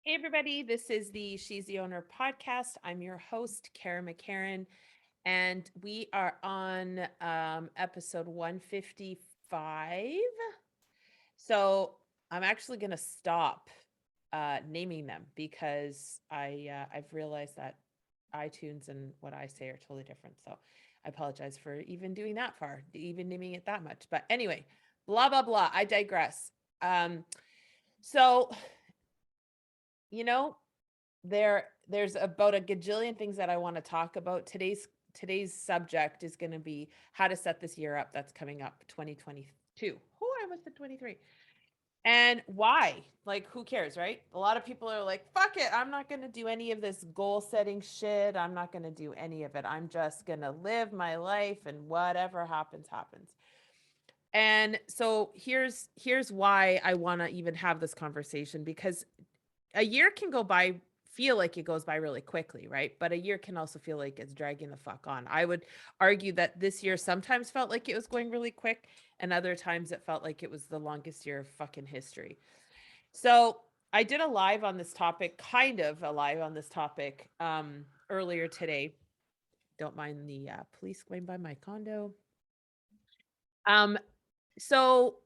Hey, everybody. This is the She's the Owner podcast. I'm your host, Kara McCarran, and we are on episode 155. So I'm actually going to stop naming them because I've realized that iTunes and what I say are totally different. So I apologize for even doing that far, even naming it that much. But anyway, blah, blah, blah. I digress. So, you know, there's about a gajillion things that I want to talk about. Today's subject is going to be how to set this year up that's coming up 2022. Oh, I almost said 23. And why? Like, who cares, right? A lot of people are like, fuck it, I'm not going to do any of this goal setting shit. I'm not going to do any of it. I'm just going to live my life and whatever happens happens. And so here's why I want to even have this conversation, because a year can go by, feel like it goes by really quickly, right? But a year can also feel like it's dragging the fuck on. I would argue that this year sometimes felt like it was going really quick, and other times it felt like it was the longest year of fucking history. So I did a live on this topic, kind of a live on this topic earlier today. Don't mind the police going by my condo. Um, so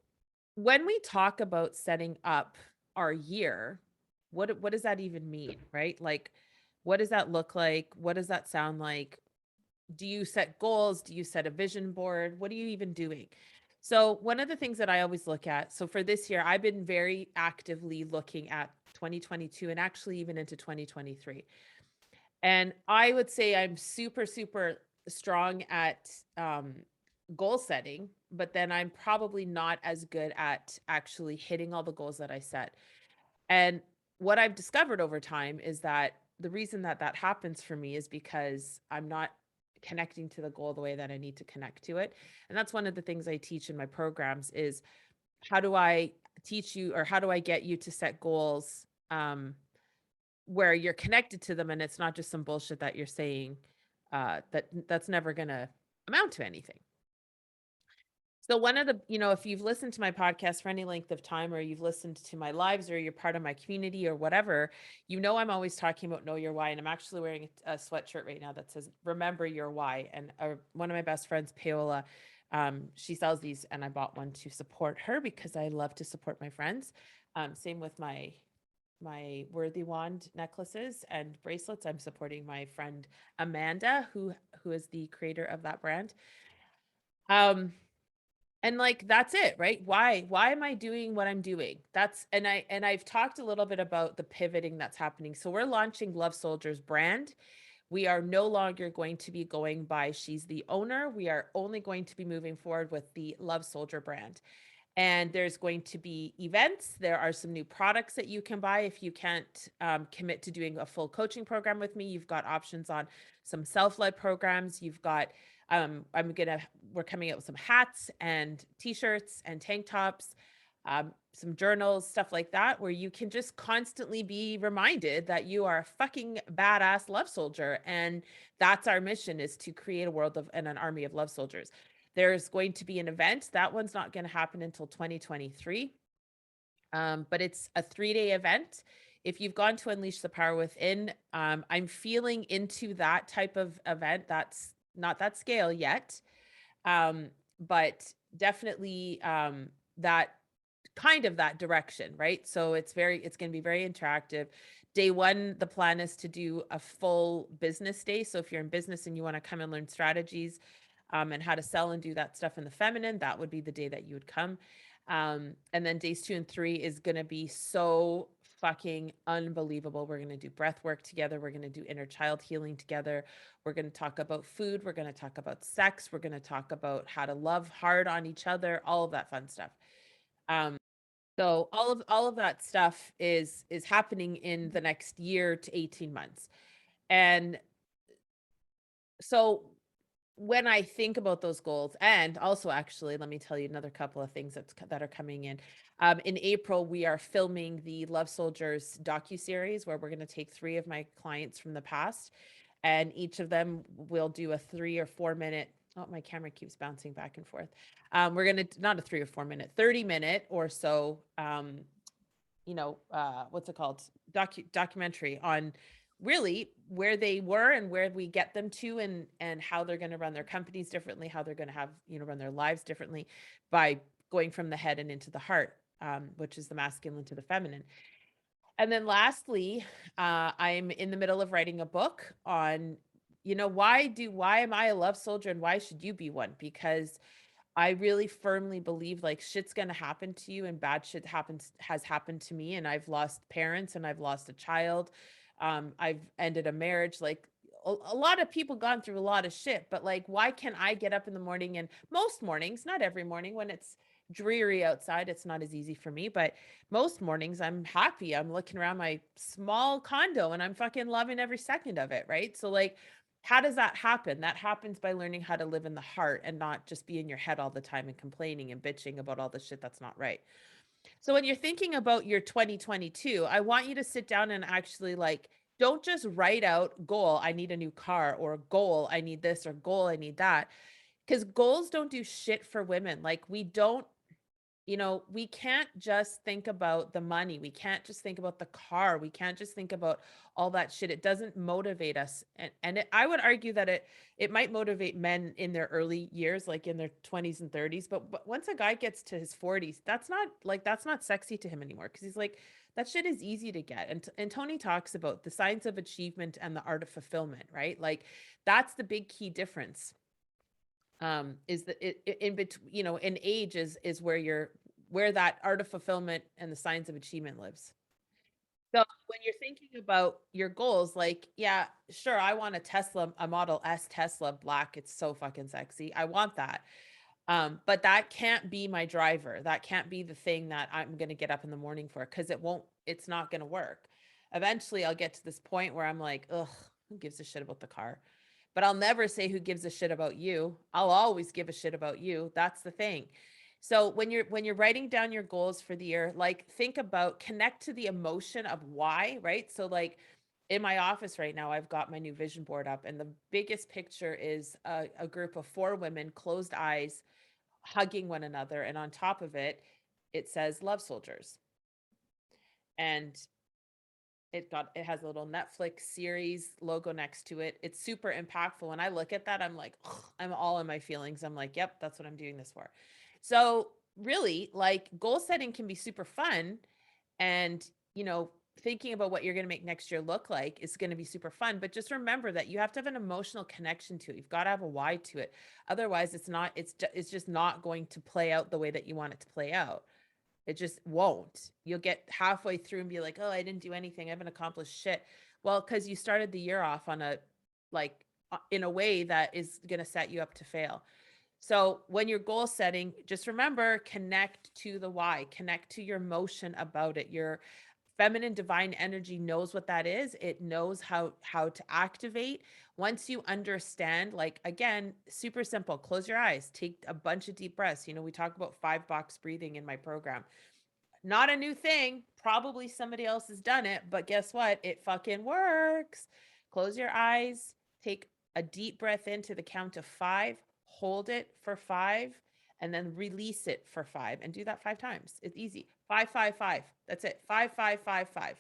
when we talk about setting up our year, what does that even mean, right? Like, what does that look like? What does that sound like? Do you set goals? Do you set a vision board? What are you even doing? So, one of the things that I always look at, so for this year, I've been very actively looking at 2022 and actually even into 2023. And I would say I'm super, super strong at goal setting, but then I'm probably not as good at actually hitting all the goals that I set. And what I've discovered over time is that the reason that that happens for me is because I'm not connecting to the goal the way that I need to connect to it. And that's one of the things I teach in my programs is how do I teach you, or how do I get you to set goals where you're connected to them and it's not just some bullshit that you're saying that's never going to amount to anything. So one of the, if you've listened to my podcast for any length of time, or you've listened to my lives, or you're part of my community or whatever, I'm always talking about know your why. And I'm actually wearing a sweatshirt right now that says remember your why. And one of my best friends, Paola, she sells these, and I bought one to support her because I love to support my friends. Same with my Worthy Wand necklaces and bracelets. I'm supporting my friend Amanda, who is the creator of that brand. And like that's it, right? Why am I doing what I'm doing? I've talked a little bit about the pivoting that's happening. So we're launching Love Soldiers brand. We are no longer going to be going by She's the Owner. We are only going to be moving forward with the Love Soldier brand. And there's going to be events. There are some new products that you can buy. If you can't commit to doing a full coaching program with me, you've got options on some self-led programs. You've got, we're coming out with some hats and t-shirts and tank tops, some journals, stuff like that, where you can just constantly be reminded that you are a fucking badass love soldier. And that's our mission, is to create a world of and an army of love soldiers. There's going to be an event. That one's not going to happen until 2023. But it's a 3-day event. If you've gone to Unleash the Power Within, I'm feeling into that type of event. That's not that scale yet, but definitely that kind of that direction, right? So it's going to be very interactive. Day one, the plan is to do a full business day. So if you're in business and you want to come and learn strategies and how to sell and do that stuff in the feminine, that would be the day that you would come. And then days 2 and 3 is going to be so fucking unbelievable. We're going to do breath work together. We're going to do inner child healing together. We're going to talk about food. We're going to talk about sex. We're going to talk about how to love hard on each other, all of that fun stuff. Um, so all of that stuff is happening in the next year to 18 months. And so when I think about those goals, and also actually, let me tell you another couple of things that are coming in. In April, we are filming the Love Soldiers docu-series, where we're going to take 3 of my clients from the past, and each of them will do a 3 or 4 minute. Oh, my camera keeps bouncing back and forth. We're going to, not a 3 or 4 minute, 30 minute or so what's it called? Documentary on really where they were and where we get them to, and how they're going to run their companies differently, how they're going to have, run their lives differently by going from the head and into the heart, which is the masculine to the feminine. And then lastly, I'm in the middle of writing a book on, why am I a love soldier and why should you be one? Because I really firmly believe like shit's gonna happen to you and bad shit has happened to me, and I've lost parents and I've lost a child. I've ended a marriage. Like a lot of people gone through a lot of shit, but like why can I get up in the morning, and most mornings, not every morning when it's dreary outside, it's not as easy for me, but most mornings I'm happy. I'm looking around my small condo and I'm fucking loving every second of it, right? So like how does that happen? That happens by learning how to live in the heart and not just be in your head all the time and complaining and bitching about all the shit that's not right. So when you're thinking about your 2022, I want you to sit down and actually like don't just write out goal, I need a new car, or goal, I need this, or goal, I need that. Because goals don't do shit for women. Like we don't, we can't just think about the money. We can't just think about the car. We can't just think about all that shit. It doesn't motivate us. I would argue that it might motivate men in their early years, like in their 20s and 30s. But once a guy gets to his 40s, that's not sexy to him anymore. Cause he's like, that shit is easy to get. And Tony talks about the science of achievement and the art of fulfillment, right? Like that's the big key difference, is that in between, in age is where that art of fulfillment and the science of achievement lives. So when you're thinking about your goals, like, yeah, sure, I want a Model S Tesla black. It's so fucking sexy. I want that. But that can't be my driver. That can't be the thing that I'm going to get up in the morning for, because it's not going to work. Eventually I'll get to this point where I'm like, ugh, who gives a shit about the car? But I'll never say who gives a shit about you. I'll always give a shit about you. That's the thing. So when you're writing down your goals for the year, like think about, connect to the emotion of why, right? So like in my office right now, I've got my new vision board up, and the biggest picture is a group of 4 women, closed eyes, hugging one another, and on top of it, it says love soldiers. And it has a little Netflix series logo next to it. It's super impactful. When I look at that, I'm like, ugh, I'm all in my feelings. I'm like, yep, that's what I'm doing this for. So really, like goal setting can be super fun, and thinking about what you're going to make next year look like is going to be super fun, but just remember that you have to have an emotional connection to it. You've got to have a why to it. Otherwise it's just not going to play out the way that you want it to play out. It just won't. You'll get halfway through and be like, "Oh, I didn't do anything. I haven't accomplished shit." Well, cuz you started the year off on a like in a way that is going to set you up to fail. So, when you're goal setting, just remember, connect to the why, connect to your emotion about it. Your feminine divine energy knows what that is. It knows how to activate. Once you understand, like again, super simple. Close your eyes, take a bunch of deep breaths. We talk about 5 box breathing in my program. Not a new thing. Probably somebody else has done it, but guess what? It fucking works. Close your eyes, take a deep breath into the count of 5, hold it for 5, and then release it for 5, and do that 5 times. It's easy. 5, 5, 5. That's it. 5, 5, 5, 5.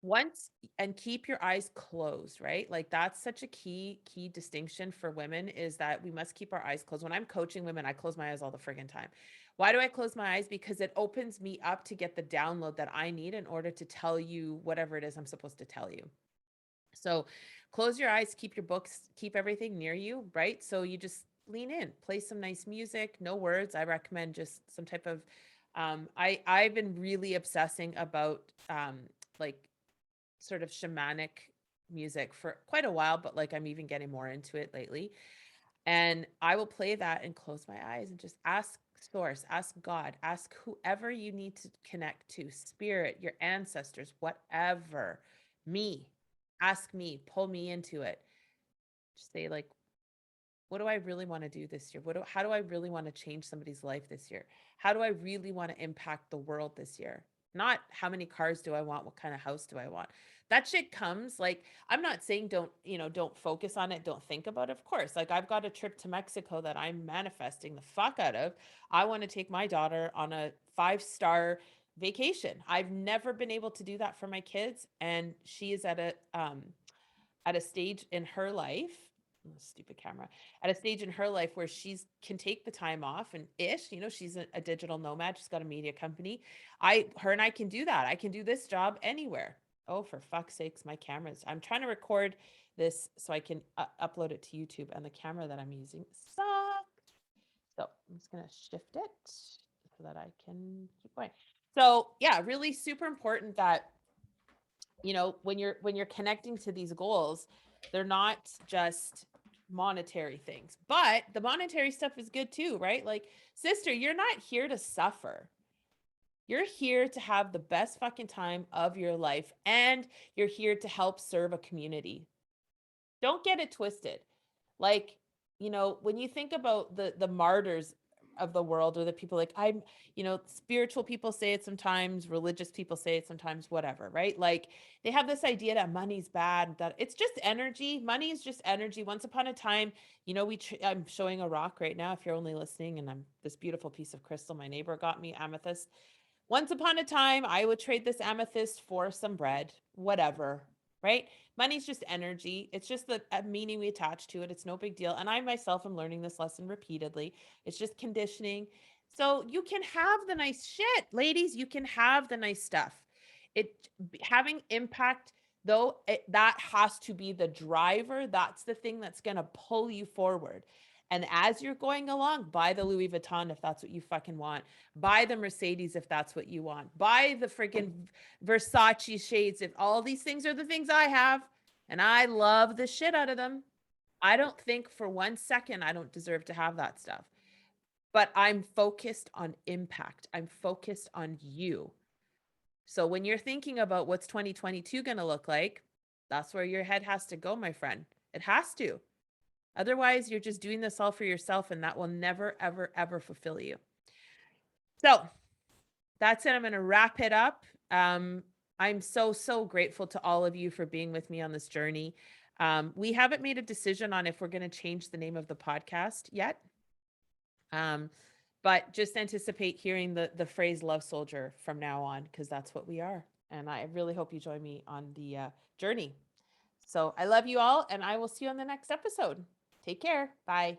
Once, and keep your eyes closed, right? Like that's such a key distinction for women, is that we must keep our eyes closed. When I'm coaching women, I close my eyes all the friggin' time. Why do I close my eyes? Because it opens me up to get the download that I need in order to tell you whatever it is I'm supposed to tell you. So close your eyes, keep your books, keep everything near you, right? So you just lean in, play some nice music, no words. I recommend just some type of I've been really obsessing about like sort of shamanic music for quite a while, but like I'm even getting more into it lately. And I will play that and close my eyes and just ask source, ask God, ask whoever you need to connect to, spirit, your ancestors, whatever, me, ask me, pull me into it. Just say like, what do I really want to do this year? How do I really want to change somebody's life this year? How do I really want to impact the world this year? Not how many cars do I want? What kind of house do I want? That shit comes like, I'm not saying don't focus on it, don't think about it. Of course, like I've got a trip to Mexico that I'm manifesting the fuck out of. I want to take my daughter on a 5-star vacation. I've never been able to do that for my kids, and she is at a stage in her life, oh, stupid camera, at a stage in her life where she's can take the time off and she's a digital nomad. She's got a media company. Her and I can do that. I can do this job anywhere. Oh, for fuck's sakes, my cameras. I'm trying to record this so I can upload it to YouTube, and the camera that I'm using sucks. So I'm just going to shift it so that I can keep going. So yeah, really super important that, when you're connecting to these goals, they're not just monetary things, but the monetary stuff is good too, right? Like, sister, you're not here to suffer. You're here to have the best fucking time of your life, and you're here to help serve a community. Don't get it twisted. Like, when you think about the martyrs of the world, or the people, like, spiritual people say it sometimes, religious people say it sometimes, whatever, right? Like, they have this idea that money's bad, that it's just energy. Money is just energy. Once upon a time, I'm showing a rock right now if you're only listening, and I'm this beautiful piece of crystal my neighbor got me, amethyst. Once upon a time, I would trade this amethyst for some bread, whatever, right? Money's just energy. It's just the meaning we attach to it. It's no big deal. And I myself am learning this lesson repeatedly. It's just conditioning. So you can have the nice shit, ladies. You can have the nice stuff. Having impact, though, that has to be the driver. That's the thing that's going to pull you forward. And as you're going along, buy the Louis Vuitton if that's what you fucking want. Buy the Mercedes if that's what you want. Buy the freaking Versace shades if all these things are the things I have. And I love the shit out of them. I don't think for 1 second I don't deserve to have that stuff. But I'm focused on impact. I'm focused on you. So when you're thinking about what's 2022 going to look like, that's where your head has to go, my friend. It has to. Otherwise, you're just doing this all for yourself, and that will never, ever, ever fulfill you. So that's it. I'm going to wrap it up. I'm so, so grateful to all of you for being with me on this journey. We haven't made a decision on if we're going to change the name of the podcast yet. But just anticipate hearing the phrase Love Soldier from now on, because that's what we are. And I really hope you join me on the journey. So I love you all, and I will see you on the next episode. Take care. Bye.